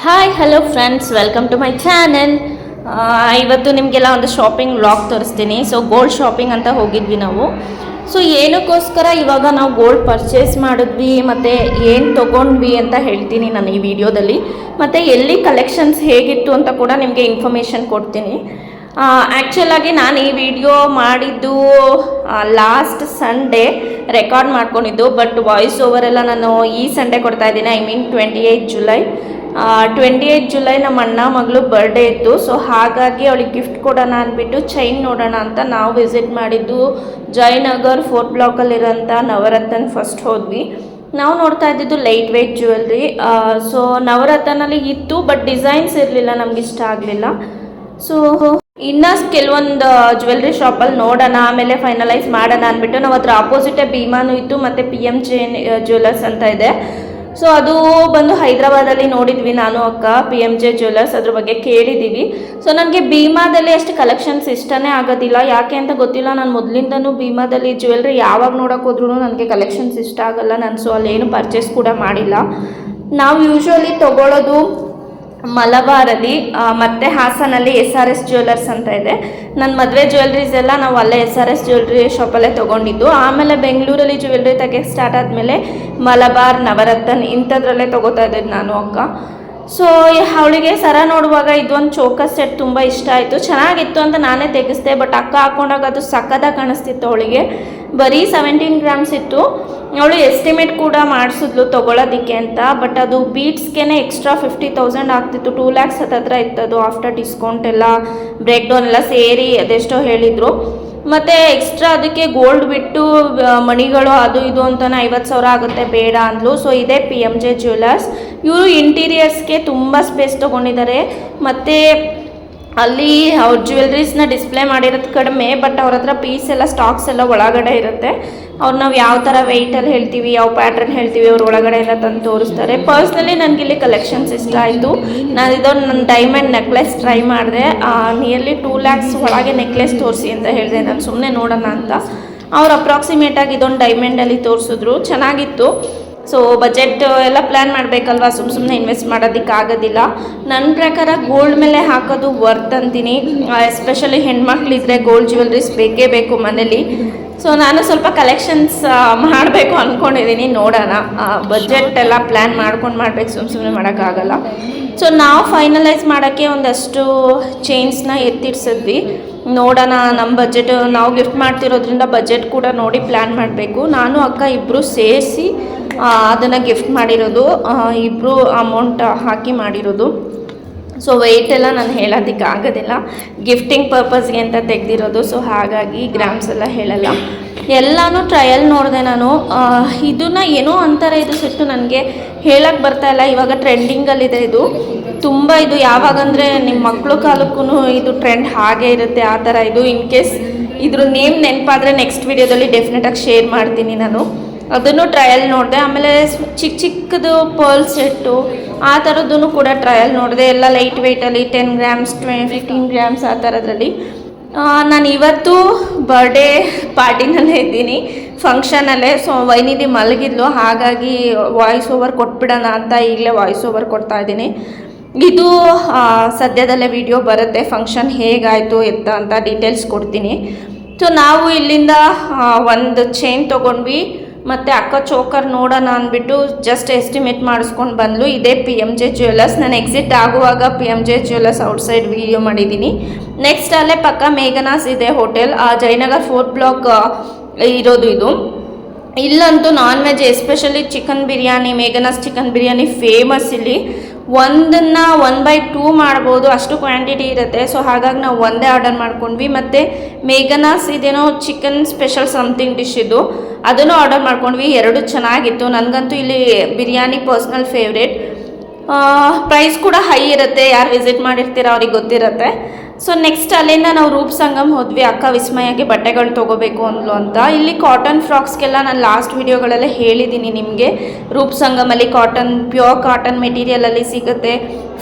Hi hello friends, welcome to my channel. ಇವತ್ತು ನಿಮಗೆಲ್ಲ ಒಂದು ಶಾಪಿಂಗ್ ವ್ಲಾಗ್ ತೋರಿಸ್ತೀನಿ. ಸೊ ಗೋಲ್ಡ್ ಶಾಪಿಂಗ್ ಅಂತ ಹೋಗಿದ್ವಿ ನಾವು. ಸೊ ಏನಕ್ಕೋಸ್ಕರ ಇವಾಗ ನಾವು ಗೋಲ್ಡ್ ಪರ್ಚೇಸ್ ಮಾಡಿದ್ವಿ ಮತ್ತು ಏನು ತೊಗೊಂಡ್ವಿ ಅಂತ ಹೇಳ್ತೀನಿ ನಾನು ಈ ವಿಡಿಯೋದಲ್ಲಿ. ಮತ್ತು ಎಲ್ಲಿ ಕಲೆಕ್ಷನ್ಸ್ ಹೇಗಿತ್ತು ಅಂತ ಕೂಡ ನಿಮಗೆ ಇನ್ಫಾರ್ಮೇಷನ್ ಕೊಡ್ತೀನಿ. ಆ್ಯಕ್ಚುಲಾಗಿ ನಾನು ಈ ವಿಡಿಯೋ ಮಾಡಿದ್ದು ಲಾಸ್ಟ್ ಸಂಡೇ ರೆಕಾರ್ಡ್ ಮಾಡ್ಕೊಂಡಿದ್ದು, ಬಟ್ ವಾಯ್ಸ್ ಓವರೆಲ್ಲ ನಾನು ಈ ಸಂಡೇ ಕೊಡ್ತಾಯಿದ್ದೀನಿ. I mean 28 July. 28 ಜುಲೈ ನಮ್ಮ ಅಣ್ಣ ಮಗಳು ಬರ್ಡೇ ಇತ್ತು. ಸೊ ಹಾಗಾಗಿ ಅವಳಿಗೆ ಗಿಫ್ಟ್ ಕೊಡೋಣ ಅಂದ್ಬಿಟ್ಟು ಚೈನ್ ನೋಡೋಣ ಅಂತ ನಾವು ವಿಸಿಟ್ ಮಾಡಿದ್ದು ಜಯನಗರ್ 4th ಬ್ಲಾಕಲ್ಲಿರೋಂಥ ನವರತ್ನ ಫಸ್ಟ್ ಹೋದ್ವಿ. ನಾವು ನೋಡ್ತಾ ಇದ್ದಿದ್ದು ಲೈಟ್ ವೆಯ್ಟ್ ಜ್ಯುವೆಲ್ರಿ. ಸೊ ನವರತ್ನಲ್ಲಿ ಇತ್ತು, ಬಟ್ ಡಿಸೈನ್ಸ್ ಇರಲಿಲ್ಲ, ನಮ್ಗೆ ಇಷ್ಟ ಆಗಲಿಲ್ಲ. ಸೊ ಇನ್ನು ಕೆಲವೊಂದು ಜ್ಯುವೆಲ್ರಿ ಶಾಪಲ್ಲಿ ನೋಡೋಣ, ಆಮೇಲೆ ಫೈನಲೈಸ್ ಮಾಡೋಣ ಅಂದ್ಬಿಟ್ಟು ನಾವು ಅದ್ರ ಆಪೋಸಿಟೇ ಭೀಮಾನು ಇತ್ತು ಮತ್ತು PMJ ಜ್ಯುವೆಲ್ಲರ್ಸ್ ಅಂತ ಇದೆ. ಸೊ ಅದು ಬಂದು ಹೈದ್ರಾಬಾದಲ್ಲಿ ನೋಡಿದ್ವಿ ನಾನು ಅಕ್ಕ, PMJ ಜ್ಯುವೆಲ್ಲರ್ಸ್, ಅದ್ರ ಬಗ್ಗೆ ಕೇಳಿದ್ದೀವಿ. ಸೊ ನನಗೆ ಭೀಮಾದಲ್ಲಿ ಅಷ್ಟು ಕಲೆಕ್ಷನ್ಸ್ ಇಷ್ಟನೇ ಆಗೋದಿಲ್ಲ, ಯಾಕೆ ಅಂತ ಗೊತ್ತಿಲ್ಲ. ನಾನು ಮೊದಲಿಂದನೂ ಭೀಮಾದಲ್ಲಿ ಜ್ಯುವೆಲ್ರಿ ಯಾವಾಗ ನೋಡೋಕೆ ಹೋದ್ರೂ ನನಗೆ ಕಲೆಕ್ಷನ್ಸ್ ಇಷ್ಟ ಆಗೋಲ್ಲ. ನಾನು ಸೊ ಅಲ್ಲೇನು ಪರ್ಚೇಸ್ ಕೂಡ ಮಾಡಿಲ್ಲ. ನಾವು ಯೂಶ್ವಲಿ ತೊಗೊಳ್ಳೋದು ಮಲಬಾರಲ್ಲಿ ಮತ್ತು ಹಾಸನಲ್ಲಿ SRS ಜ್ಯುವೆಲ್ಲರ್ಸ್ ಅಂತ ಇದೆ. ನನ್ನ ಮದುವೆ ಜ್ಯುವೆಲ್ರೀಸ್ ಎಲ್ಲ ನಾವು ಅಲ್ಲೇ SRS ಜ್ಯುವೆಲ್ರಿ ಶಾಪಲ್ಲೇ ತೊಗೊಂಡಿದ್ದು. ಆಮೇಲೆ ಬೆಂಗಳೂರಲ್ಲಿ ಜ್ಯುವೆಲ್ರಿ ತೆಗೆಯೋಕ್ಕೆ ಸ್ಟಾರ್ಟ್ ಆದಮೇಲೆ ಮಲಬಾರ್, ನವರತ್ನ ಇಂಥದ್ರಲ್ಲೇ ತೊಗೋತಾ ಇದ್ದಿದ್ದು ನಾನು ಅಕ್ಕ. ಸೊ ಅವಳಿಗೆ ಸರ ನೋಡುವಾಗ ಇದೊಂದು ಚೋಕಸ್ ಸೆಟ್ ತುಂಬ ಇಷ್ಟ ಆಯಿತು, ಚೆನ್ನಾಗಿತ್ತು ಅಂತ ನಾನೇ ತೆಗೆಸ್ದೆ. ಬಟ್ ಅಕ್ಕ ಹಾಕೊಂಡಾಗ ಅದು ಸಕ್ಕದಾಗಿ ಕಾಣಿಸ್ತಿತ್ತು. ಅವಳಿಗೆ ಬರೀ 17 ಗ್ರಾಮ್ಸ್ ಇತ್ತು. ಅವಳು ಎಸ್ಟಿಮೇಟ್ ಕೂಡ ಮಾಡಿಸಿದ್ಲು ತೊಗೊಳೋದಕ್ಕೆ ಅಂತ, ಬಟ್ ಅದು ಬೀಟ್ಸ್ಗೆ ಎಕ್ಸ್ಟ್ರಾ 50,000 ಆಗ್ತಿತ್ತು. 2 lakhs ಹತ್ತಿರ ಇತ್ತದು ಆಫ್ಟರ್ ಡಿಸ್ಕೌಂಟ್ ಎಲ್ಲ, ಬ್ರೇಕ್ ಡೌನ್ ಎಲ್ಲ ಸೇರಿ ಅದೆಷ್ಟೋ ಹೇಳಿದರು. ಮತ್ತು ಎಕ್ಸ್ಟ್ರಾ ಅದಕ್ಕೆ ಗೋಲ್ಡ್ ಬಿಟ್ಟು ಮಣಿಗಳು ಅದು ಇದು ಅಂತಲೇ 50,000 ಆಗುತ್ತೆ, ಬೇಡ ಅಂದ್ಲು. ಸೊ ಇದೇ PMJ ಜ್ಯುವೆಲ್ಲರ್ಸ್. ಇವರು ಇಂಟೀರಿಯರ್ಸ್ಗೆ ತುಂಬ ಸ್ಪೇಸ್ ತೊಗೊಂಡಿದ್ದಾರೆ. ಮತ್ತು ಅಲ್ಲಿ ಅವ್ರ ಜ್ಯುವೆಲ್ರೀಸ್ನ ಡಿಸ್ಪ್ಲೇ ಮಾಡಿರೋದು ಕಡಿಮೆ, ಬಟ್ ಅವ್ರ ಹತ್ರ ಪೀಸ್ ಎಲ್ಲ ಸ್ಟಾಕ್ಸ್ ಎಲ್ಲ ಒಳಗಡೆ ಇರುತ್ತೆ. ಅವ್ರು ನಾವು ಯಾವ ಥರ ವೆಯ್ಟಲ್ಲಿ ಹೇಳ್ತೀವಿ, ಯಾವ ಪ್ಯಾಟ್ರನ್ ಹೇಳ್ತೀವಿ, ಅವ್ರು ಒಳಗಡೆ ಎಲ್ಲ ತಂದು ತೋರಿಸ್ತಾರೆ. ಪರ್ಸ್ನಲಿ ನನಗಿಲ್ಲಿ ಕಲೆಕ್ಷನ್ಸ್ ಇಷ್ಟ ಆಯಿತು. ನಾನು ಇದೊಂದು ನನ್ನ ಡೈಮಂಡ್ ನೆಕ್ಲೆಸ್ ಟ್ರೈ ಮಾಡಿದೆ. ನಿಯರ್ಲಿ 2 lakhs ಒಳಗೆ ನೆಕ್ಲೆಸ್ ತೋರಿಸಿ ಅಂತ ಹೇಳಿದೆ. ನಾನು ಸುಮ್ಮನೆ ನೋಡೋಣ ಅಂತ. ಅವ್ರು ಅಪ್ರಾಕ್ಸಿಮೇಟಾಗಿ ಇದೊಂದು ಡೈಮಂಡಲ್ಲಿ ತೋರಿಸಿದ್ರು, ಚೆನ್ನಾಗಿತ್ತು. ಸೊ ಬಜೆಟ್ ಎಲ್ಲ ಪ್ಲ್ಯಾನ್ ಮಾಡಬೇಕಲ್ವ, ಸುಮ್ಮನೆ ಇನ್ವೆಸ್ಟ್ ಮಾಡೋದಕ್ಕಾಗೋದಿಲ್ಲ. ನನ್ನ ಪ್ರಕಾರ ಗೋಲ್ಡ್ ಮೇಲೆ ಹಾಕೋದು ವರ್ತ್ ಅಂತೀನಿ. ಎಸ್ಪೆಷಲಿ ಹೆಣ್ಮಕ್ಳಿದ್ರೆ ಗೋಲ್ಡ್ ಜ್ಯುವೆಲ್ರೀಸ್ ಬೇಕೇ ಬೇಕು ಮನೇಲಿ. ಸೊ ನಾನು ಸ್ವಲ್ಪ ಕಲೆಕ್ಷನ್ಸ್ ಮಾಡಬೇಕು ಅಂದ್ಕೊಂಡಿದ್ದೀನಿ, ನೋಡೋಣ. ಬಜೆಟ್ ಎಲ್ಲ ಪ್ಲ್ಯಾನ್ ಮಾಡ್ಕೊಂಡು ಮಾಡಬೇಕು, ಸುಮ್ಮನೆ ಮಾಡೋಕ್ಕಾಗಲ್ಲ. ಸೊ ನಾವು ಫೈನಲೈಸ್ ಮಾಡೋಕ್ಕೆ ಒಂದಷ್ಟು ಚೈನ್ಸ್ನ ಎತ್ತಿಡ್ಸಿದ್ವಿ. ನೋಡೋಣ, ನಮ್ಮ ಬಜೆಟ್ ನಾವು ಗಿಫ್ಟ್ ಮಾಡ್ತಿರೋದ್ರಿಂದ ಬಜೆಟ್ ಕೂಡ ನೋಡಿ ಪ್ಲ್ಯಾನ್ ಮಾಡಬೇಕು. ನಾನು ಅಕ್ಕ ಇಬ್ಬರು ಸೇರಿಸಿ ಅದನ್ನು ಗಿಫ್ಟ್ ಮಾಡಿರೋದು, ಇಬ್ಬರು ಅಮೌಂಟ್ ಹಾಕಿ ಮಾಡಿರೋದು. ಸೊ ವೆಯ್ಟ್ ಎಲ್ಲ ನಾನು ಹೇಳೋದಕ್ಕೆ ಆಗೋದಿಲ್ಲ, ಗಿಫ್ಟಿಂಗ್ ಪರ್ಪಸ್ಗೆ ಅಂತ ತೆಗೆದಿರೋದು. ಸೊ ಹಾಗಾಗಿ ಗ್ರಾಮ್ಸ್ ಎಲ್ಲ ಹೇಳಲ್ಲ. ಎಲ್ಲನೂ ಟ್ರಯಲ್ ನೋಡಿದೆ ನಾನು. ಇದನ್ನು ಏನೋ ಅಂತಾರೆ, ಇದು ಸೆಟ್ಟು ನನಗೆ ಹೇಳಕ್ಕೆ ಬರ್ತಾಯಿಲ್ಲ. ಇವಾಗ ಟ್ರೆಂಡಿಂಗಲ್ಲಿದೆ ಇದು ತುಂಬ. ಇದು ಯಾವಾಗಂದರೆ ನಿಮ್ಮ ಮಕ್ಕಳು ಕಾಲಕ್ಕೂ ಇದು ಟ್ರೆಂಡ್ ಹಾಗೇ ಇರುತ್ತೆ, ಆ ಥರ ಇದು. ಇನ್ ಕೇಸ್ ಇದ್ರ ನೇಮ್ ನೆನಪಾದರೆ ನೆಕ್ಸ್ಟ್ ವೀಡಿಯೋದಲ್ಲಿ ಡೆಫಿನೆಟಾಗಿ ಶೇರ್ ಮಾಡ್ತೀನಿ ನಾನು. ಅದನ್ನು ಟ್ರಯಲ್ ನೋಡಿದೆ. ಆಮೇಲೆ ಚಿಕ್ಕದು ಪರ್ಲ್ ಸೆಟ್ಟು ಆ ಥರದ್ದೂ ಕೂಡ ಟ್ರಯಲ್ ನೋಡಿದೆ. ಎಲ್ಲ ಲೈಟ್ ವೆಯ್ಟಲ್ಲಿ 10 ಗ್ರಾಮ್ಸ್ 15 ಗ್ರಾಮ್ಸ್ ಆ ಥರದ್ರಲ್ಲಿ. ನಾನು ಇವತ್ತು ಬರ್ಡೇ ಪಾರ್ಟಿನಲ್ಲೇ ಇದ್ದೀನಿ, ಫಂಕ್ಷನಲ್ಲೇ. ಸೊ ವೈನಿಧಿ ಮಲಗಿದ್ಲು, ಹಾಗಾಗಿ ವಾಯ್ಸ್ ಓವರ್ ಕೊಟ್ಬಿಡೋಣ ಅಂತ ಈಗಲೇ ವಾಯ್ಸ್ ಓವರ್ ಕೊಡ್ತಾಯಿದ್ದೀನಿ. ಇದು ಸದ್ಯದಲ್ಲೇ ವಿಡಿಯೋ ಬರುತ್ತೆ, ಫಂಕ್ಷನ್ ಹೇಗಾಯಿತು ಎತ್ತ ಅಂತ ಡೀಟೇಲ್ಸ್ ಕೊಡ್ತೀನಿ. ಸೊ ನಾವು ಇಲ್ಲಿಂದ ಒಂದು ಚೈನ್ ತೊಗೊಂಡ್ವಿ, ಮತ್ತು ಅಕ್ಕ ಚೋಕರ್ ನೋಡೋಣ ಅಂದ್ಬಿಟ್ಟು ಜಸ್ಟ್ ಎಸ್ಟಿಮೇಟ್ ಮಾಡಿಸ್ಕೊಂಡು ಬಂದ್ಲು. ಇದೇ PMJ ಜ್ಯುವೆಲ್ಲರ್ಸ್. ನಾನು ಎಕ್ಸಿಟ್ ಆಗುವಾಗ PMJ ಜ್ಯುವೆಲ್ಲರ್ಸ್ ಔಟ್ಸೈಡ್ ವೀಡಿಯೋ ಮಾಡಿದ್ದೀನಿ. ನೆಕ್ಸ್ಟ್ ಅಲ್ಲೇ ಪಕ್ಕ ಮೇಘನಾಸ್ ಇದೆ ಹೋಟೆಲ್, ಜಯನಗರ್ 4th ಬ್ಲಾಕ್ ಇರೋದು ಇದು. ಇಲ್ಲಂತೂ non veg, especially chicken biryani, Meghana's chicken biryani famous ಇಲ್ಲಿ. ಒಂದನ್ನು 1/2 ಮಾಡ್ಬೋದು, ಅಷ್ಟು ಕ್ವಾಂಟಿಟಿ ಇರುತ್ತೆ. ಸೊ ಹಾಗಾಗಿ ನಾವು ಒಂದೇ ಆರ್ಡರ್ ಮಾಡ್ಕೊಂಡ್ವಿ. ಮತ್ತು ಮೇಘನಾಸ್ ಇದೇನೋ ಚಿಕನ್ ಸ್ಪೆಷಲ್ ಸಮಥಿಂಗ್ ಡಿಶ್ ಇದು, ಅದನ್ನು ಆರ್ಡರ್ ಮಾಡ್ಕೊಂಡ್ವಿ. ಎರಡು ಚೆನ್ನಾಗಿತ್ತು. ನನಗಂತೂ ಇಲ್ಲಿ ಬಿರಿಯಾನಿ ಪರ್ಸ್ನಲ್ ಫೇವ್ರೇಟ್. ಪ್ರೈಸ್ ಕೂಡ ಹೈ ಇರುತ್ತೆ, ಯಾರು ವಿಸಿಟ್ ಮಾಡಿರ್ತೀರ ಅವ್ರಿಗೆ ಗೊತ್ತಿರುತ್ತೆ. ಸೊ ನೆಕ್ಸ್ಟ್ ಅಲ್ಲಿಂದ ನಾವು ರೂಪ್ ಸಂಗಮ್ ಹೋದ್ವಿ. ಅಕ್ಕ ವಿಸ್ಮಯಕ್ಕೆ ಬಟ್ಟೆಗಳು ತೊಗೋಬೇಕು ಅಂದ್ಲು ಅಂತ. ಇಲ್ಲಿ ಕಾಟನ್ ಫ್ರಾಕ್ಸ್ಗೆಲ್ಲ ನಾನು ಲಾಸ್ಟ್ ವೀಡಿಯೋಗಳಲ್ಲೇ ಹೇಳಿದ್ದೀನಿ ನಿಮಗೆ. ರೂಪ್ ಸಂಗಮಲ್ಲಿ ಕಾಟನ್, ಪ್ಯೂರ್ ಕಾಟನ್ ಮೆಟೀರಿಯಲಲ್ಲಿ ಸಿಗುತ್ತೆ.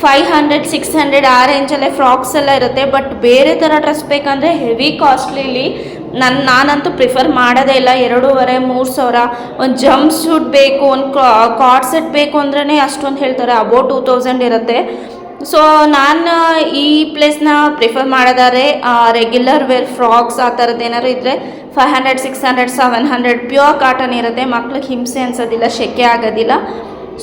500 600 ಆ ರೇಂಜಲ್ಲೇ ಫ್ರಾಕ್ಸ್ ಎಲ್ಲ ಇರುತ್ತೆ. ಬಟ್ ಬೇರೆ ಥರ ಡ್ರೆಸ್ ಬೇಕಂದರೆ ಹೆವಿ ಕಾಸ್ಟ್ಲಿ ಇಲ್ಲಿ. ನಾನಂತೂ ಪ್ರಿಫರ್ ಮಾಡೋದೇ ಇಲ್ಲ. 2,500-3,000 ಒಂದು ಜಂಪ್ ಸೂಟ್ ಬೇಕು, ಒಂದು ಕಾರ್ಡ್ ಸೆಟ್ ಬೇಕು ಅಂದ್ರೇ ಅಷ್ಟೊಂದು ಹೇಳ್ತಾರೆ, ಅಬೌಟ್ 2,000 ಇರುತ್ತೆ. ಸೊ ನಾನು ಈ ಪ್ಲೇಸ್ನ ಪ್ರಿಫರ್ ಮಾಡೋದಾದ್ರೆ ರೆಗ್ಯುಲರ್ ವೇರ್ ಫ್ರಾಕ್ಸ್ ಆ ಥರದ್ದು ಏನಾದ್ರು ಇದ್ದರೆ 500, 600, 700 ಪ್ಯೂರ್ ಕಾಟನ್ ಇರುತ್ತೆ. ಮಕ್ಳಿಗೆ ಹಿಂಸೆ ಅನ್ಸೋದಿಲ್ಲ, ಸೆಕೆ ಆಗೋದಿಲ್ಲ.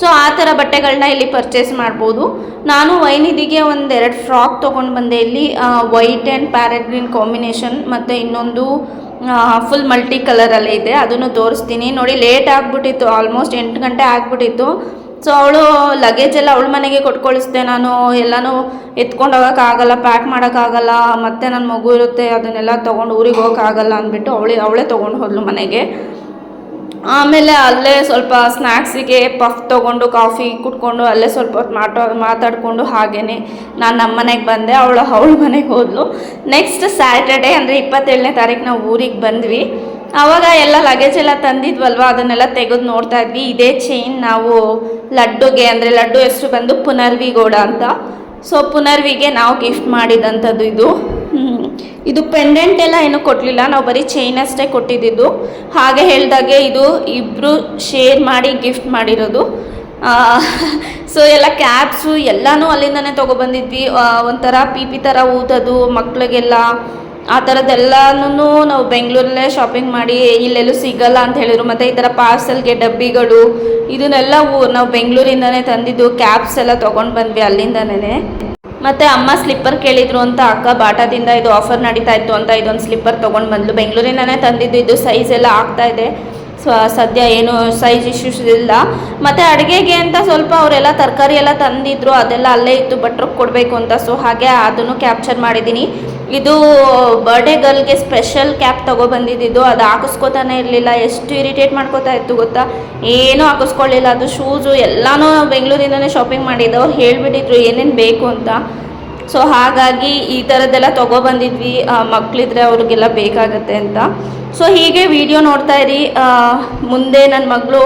ಸೊ ಆ ಥರ ಬಟ್ಟೆಗಳನ್ನ ಇಲ್ಲಿ ಪರ್ಚೇಸ್ ಮಾಡ್ಬೋದು. ನಾನು ವೈನಿಧಿಗೆ 2 ಫ್ರಾಕ್ ತೊಗೊಂಡು ಬಂದೆ ಇಲ್ಲಿ, white and parrot green combination, ಮತ್ತು ಇನ್ನೊಂದು ಫುಲ್ ಮಲ್ಟಿ ಕಲರಲ್ಲೇ ಇದೆ, ಅದನ್ನು ತೋರಿಸ್ತೀನಿ. ನೋಡಿ, ಲೇಟ್ ಆಗಿಬಿಟ್ಟಿತ್ತು, ಆಲ್ಮೋಸ್ಟ್ 8 ಗಂಟೆ ಆಗಿಬಿಟ್ಟಿತ್ತು. ಸೊ ಅವಳು ಲಗೇಜ್ ಎಲ್ಲ ಅವಳ ಮನೆಗೆ ಕೊಟ್ಟು ಕಳಿಸ್ದೆ. ನಾನು ಎಲ್ಲನೂ ಎತ್ಕೊಂಡು ಹೋಗೋಕ್ಕಾಗಲ್ಲ, ಪ್ಯಾಕ್ ಮಾಡೋಕ್ಕಾಗಲ್ಲ, ಮತ್ತು ನನ್ನ ಮಗು ಇರುತ್ತೆ, ಅದನ್ನೆಲ್ಲ ತೊಗೊಂಡು ಊರಿಗೆ ಹೋಗೋಕ್ಕಾಗಲ್ಲ ಅಂದ್ಬಿಟ್ಟು ಅವಳೇ ತೊಗೊಂಡು ಹೋದ್ಲು ಮನೆಗೆ. ಆಮೇಲೆ ಅಲ್ಲೇ ಸ್ವಲ್ಪ ಸ್ನ್ಯಾಕ್ಸಿಗೆ ಪಫ್ ತೊಗೊಂಡು ಕಾಫಿ ಕುಟ್ಕೊಂಡು ಅಲ್ಲೇ ಸ್ವಲ್ಪ ಹೊತ್ತು ಮಾತಾಡಿಕೊಂಡು ಹಾಗೇ ನಾನು ನಮ್ಮ ಮನೆಗೆ ಬಂದೆ. ಅವಳ ಮನೆಗೆ ಹೋದ್ಲು. ನೆಕ್ಸ್ಟ್ ಸ್ಯಾಟರ್ಡೇ ಅಂದರೆ 27ನೇ ತಾರೀಕು ನಾವು ಊರಿಗೆ ಬಂದ್ವಿ. ಆವಾಗ ಎಲ್ಲ ಲಗೇಜ್ ಎಲ್ಲ ತಂದಿದ್ವಲ್ವ, ಅದನ್ನೆಲ್ಲ ತೆಗೆದು ನೋಡ್ತಾ ಇದ್ವಿ. ಇದೇ ಚೈನ್ ನಾವು ಲಡ್ಡುಗೆ, ಅಂದರೆ ಲಡ್ಡು ಹೆಸರು ಬಂದು ಪುನರ್ವಿ ಗೌಡ ಅಂತ. ಸೊ ಪುನರ್ವಿಗೆ ನಾವು ಗಿಫ್ಟ್ ಮಾಡಿದಂಥದ್ದು ಇದು ಪೆಂಡೆಂಟ್ ಎಲ್ಲ ಏನೂ ಕೊಡಲಿಲ್ಲ, ನಾವು ಬರೀ ಚೈನ್ ಅಷ್ಟೇ ಕೊಟ್ಟಿದ್ದು. ಹಾಗೆ ಹೇಳಿದಾಗೆ ಇದು ಇಬ್ಬರು ಶೇರ್ ಮಾಡಿ ಗಿಫ್ಟ್ ಮಾಡಿರೋದು. ಸೊ ಎಲ್ಲ ಕ್ಯಾಪ್ಸು ಎಲ್ಲನೂ ಅಲ್ಲಿಂದನೇ ತೊಗೊಬಂದಿದ್ವಿ. ಒಂಥರ ಪಿ ಥರ ಊದೋದು ಮಕ್ಳಿಗೆಲ್ಲ, ಆ ಥರದ್ದೆಲ್ಲನೂ ನಾವು ಬೆಂಗಳೂರಲ್ಲೇ ಶಾಪಿಂಗ್ ಮಾಡಿ ಇಲ್ಲೆಲ್ಲೂ ಸಿಗಲ್ಲ ಅಂತ ಹೇಳಿದ್ರು. ಮತ್ತು ಈ ಥರ ಪಾರ್ಸಲ್ಗೆ ಡಬ್ಬಿಗಳು ಇದನ್ನೆಲ್ಲ ನಾವು ಬೆಂಗಳೂರಿಂದನೇ ತಂದಿದ್ದು. ಕ್ಯಾಪ್ಸ್ ಎಲ್ಲ ತೊಗೊಂಡು ಬಂದ್ವಿ ಅಲ್ಲಿಂದನೇ. ಮತ್ತು ಅಮ್ಮ ಸ್ಲಿಪ್ಪರ್ ಕೇಳಿದ್ರು ಅಂತ ಅಕ್ಕ ಬಾಟಾದಿಂದ ಇದು ಆಫರ್ ನಡೀತಾ ಇತ್ತು ಅಂತ ಇದೊಂದು ಸ್ಲಿಪ್ಪರ್ ತೊಗೊಂಡು ಬಂದ್ಲು. ಬೆಂಗಳೂರಿಂದನೇ ತಂದಿದ್ದು. ಇದು ಸೈಜ್ ಎಲ್ಲ ಆಗ್ತಾಯಿದೆ, ಸದ್ಯ ಏನು ಸೈಜ್ ಇಶ್ಯೂಸ್ ಇಲ್ಲ. ಮತ್ತು ಅಡುಗೆಗೆ ಅಂತ ಸ್ವಲ್ಪ ಅವರೆಲ್ಲ ತರಕಾರಿ ಎಲ್ಲ ತಂದಿದ್ರು, ಅದೆಲ್ಲ ಅಲ್ಲೇ ಇತ್ತು, ಭಟ್ರಿಗೆ ಕೊಡಬೇಕು ಅಂತ. ಸೊ ಹಾಗೆ ಅದನ್ನು ಕ್ಯಾಪ್ಚರ್ ಮಾಡಿದ್ದೀನಿ. ಇದು ಬರ್ಡೇ ಗರ್ಲ್ಗೆ ಸ್ಪೆಷಲ್ ಕ್ಯಾಪ್ ತೊಗೊಬಂದಿದ್ದು. ಅದು ಹಾಕಿಸ್ಕೋತಾನೆ ಇರಲಿಲ್ಲ, ಎಷ್ಟು ಇರಿಟೇಟ್ ಮಾಡ್ಕೋತಾ ಇತ್ತು ಗೊತ್ತಾ. ಏನೂ ಹಾಕಿಸ್ಕೊಳ್ಳಿಲ್ಲ. ಅದು ಶೂಸು ಎಲ್ಲನೂ ಬೆಂಗಳೂರಿಂದನೇ ಶಾಪಿಂಗ್ ಮಾಡಿದ್ದು. ಅವ್ರು ಹೇಳಿಬಿಟ್ಟಿದ್ರು ಏನೇನು ಬೇಕು ಅಂತ. ಸೊ ಹಾಗಾಗಿ ಈ ಥರದ್ದೆಲ್ಲ ತೊಗೊಬಂದಿದ್ವಿ. ಮಕ್ಕಳಿದ್ರೆ ಅವ್ರಿಗೆಲ್ಲ ಬೇಕಾಗತ್ತೆ ಅಂತ. ಸೊ ಹೀಗೆ ವಿಡಿಯೋ ನೋಡ್ತಾ ಇರಿ. ಮುಂದೆ ನನ್ನ ಮಗಳು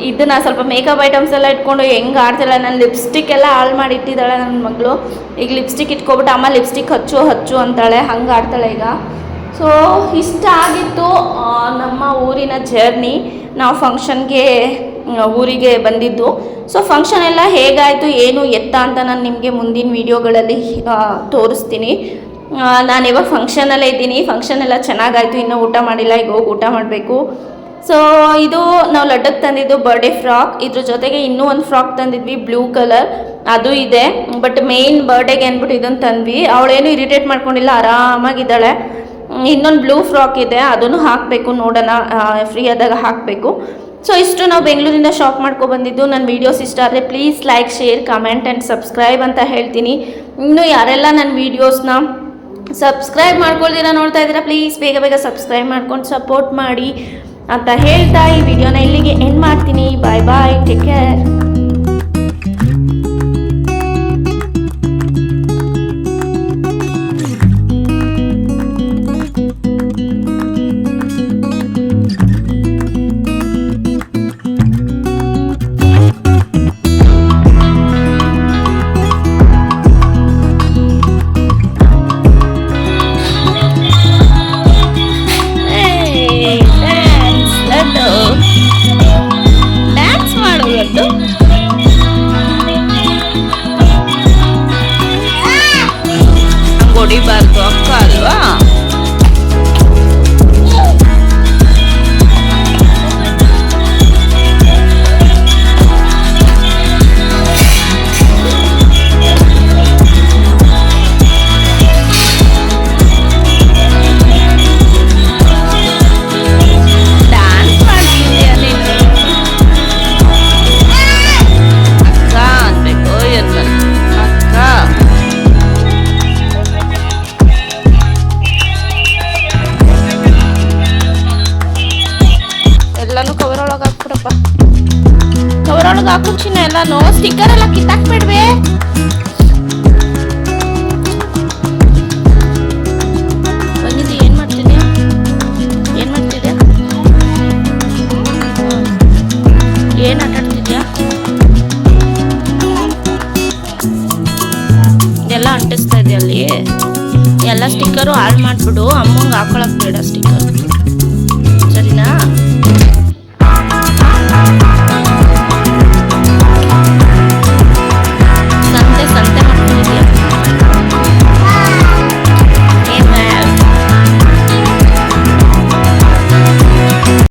ಇದನ್ನು ಸ್ವಲ್ಪ ಮೇಕಪ್ ಐಟಮ್ಸ್ ಎಲ್ಲ ಇಟ್ಕೊಂಡು ಹೆಂಗೆ ಆಡ್ತಾಳೆ. ನನ್ನ ಲಿಪ್ಸ್ಟಿಕ್ ಎಲ್ಲ ಹಾಳು ಮಾಡಿ ಇಟ್ಟಿದ್ದಾಳೆ ನನ್ನ ಮಗಳು. ಈಗ ಲಿಪ್ಸ್ಟಿಕ್ ಇಟ್ಕೊಬಿಟ್ಟು ಅಮ್ಮ ಲಿಪ್ಸ್ಟಿಕ್ ಹಚ್ಚು ಅಂತಾಳೆ, ಹಂಗೆ ಆಡ್ತಾಳೆ ಈಗ. ಸೊ ಇಷ್ಟ ಆಗಿತ್ತು ನಮ್ಮ ಊರಿನ ಜರ್ನಿ. ನಾವು ಫಂಕ್ಷನ್ಗೆ ಊರಿಗೆ ಬಂದಿದ್ದು. ಸೊ ಫಂಕ್ಷನ್ ಎಲ್ಲ ಹೇಗಾಯಿತು ಏನು ಎತ್ತ ಅಂತ ನಾನು ನಿಮಗೆ ಮುಂದಿನ ವೀಡಿಯೋಗಳಲ್ಲಿ ತೋರಿಸ್ತೀನಿ. ನಾನು ಇವಾಗ ಫಂಕ್ಷನಲ್ಲೇ ಇದ್ದೀನಿ. ಫಂಕ್ಷನ್ ಎಲ್ಲ ಚೆನ್ನಾಗಾಯಿತು, ಇನ್ನೂ ಊಟ ಮಾಡಿಲ್ಲ, ಈಗ ಹೋಗಿ ಊಟ ಮಾಡಬೇಕು. ಸೊ ಇದು ನಾವು ಲಡ್ಡಕ್ಕೆ ತಂದಿದ್ದು ಬರ್ಡೇ ಫ್ರಾಕ್. ಇದ್ರ ಜೊತೆಗೆ ಇನ್ನೂ ಒಂದು ಫ್ರಾಕ್ ತಂದಿದ್ವಿ ಬ್ಲೂ ಕಲರ್, ಅದು ಇದೆ. ಬಟ್ ಮೇಯ್ನ್ ಬರ್ಡೇಗೆ ಅಂದ್ಬಿಟ್ಟು ಇದನ್ನು ತಂದ್ವಿ. ಅವಳೇನು ಇರಿಟೇಟ್ ಮಾಡ್ಕೊಂಡಿಲ್ಲ, ಆರಾಮಾಗಿದ್ದಾಳೆ. ಇನ್ನೊಂದು ಬ್ಲೂ ಫ್ರಾಕ್ ಇದೆ, ಅದನ್ನು ಹಾಕಬೇಕು, ನೋಡೋಣ ಫ್ರೀ ಆದಾಗ ಹಾಕಬೇಕು. ಸೊ ಇಷ್ಟು ನಾವು ಬೆಂಗಳೂರಿಂದ ಶಾಪ್ ಮಾಡ್ಕೊಬಂದಿದ್ದು. ನನ್ನ ವೀಡಿಯೋಸ್ ಇಷ್ಟ ಆದರೆ please like, share, comment and subscribe ಅಂತ ಹೇಳ್ತೀನಿ. ಇನ್ನು ಯಾರೆಲ್ಲ ನನ್ನ ವೀಡಿಯೋಸ್ನ ಸಬ್ಸ್ಕ್ರೈಬ್ ಮಾಡ್ಕೊಳ್ದಿರ ನೋಡ್ತಾ ಇದ್ದೀರಾ, ಪ್ಲೀಸ್ ಬೇಗ ಸಬ್ಸ್ಕ್ರೈಬ್ ಮಾಡ್ಕೊಂಡು ಸಪೋರ್ಟ್ ಮಾಡಿ ಅಂತ ಹೇಳ್ತಾ ಈ ವಿಡಿಯೋನ ಇಲ್ಲಿಗೆ ಎಂಡ್ ಮಾಡ್ತೀನಿ. ಬಾಯ್ ಬಾಯ್, ಟೇಕ್ ಕೇರ್. ಡ್ಯಾನ್ಸ್ ಮಾಡೋದು ಹೊಡಿಬಾರ್ದು ಅಕ್ಕ ಅಲ್ವಾ. ಎಲ್ಲಾನು ಕವರ್ ಒಳಗೆ ಹಾಕ್ಬಿಡಪ್ಪ, ಕವರ್ ಒಳಗೆ ಹಾಕು ಚಿನ್ನ. ಎಲ್ಲಾನು ಸ್ಟಿಕ್ಕರ್ ಎಲ್ಲ ಕಿತ್ತಾಕ್ಬಿಡ್ವೆ. ಬಂದಿದ್ದು ಏನ್ ಮಾಡ್ತಿದ್ಯಾ ಏನ್ ಆಟ ಆಡ್ತಿದ್ಯಾ? ಎಲ್ಲ ಅಂಟಿಸ್ತಾ ಇದೆಯಾ ಅಲ್ಲಿ? ಎಲ್ಲ ಸ್ಟಿಕ್ಕರು ಹಾಳು ಮಾಡಿಬಿಡು, ಅಮ್ಮಂಗೆ ಹಾಕೊಳಕ್ಕೆ ಬೇಡ ಸ್ಟಿಕ್ಕರ್.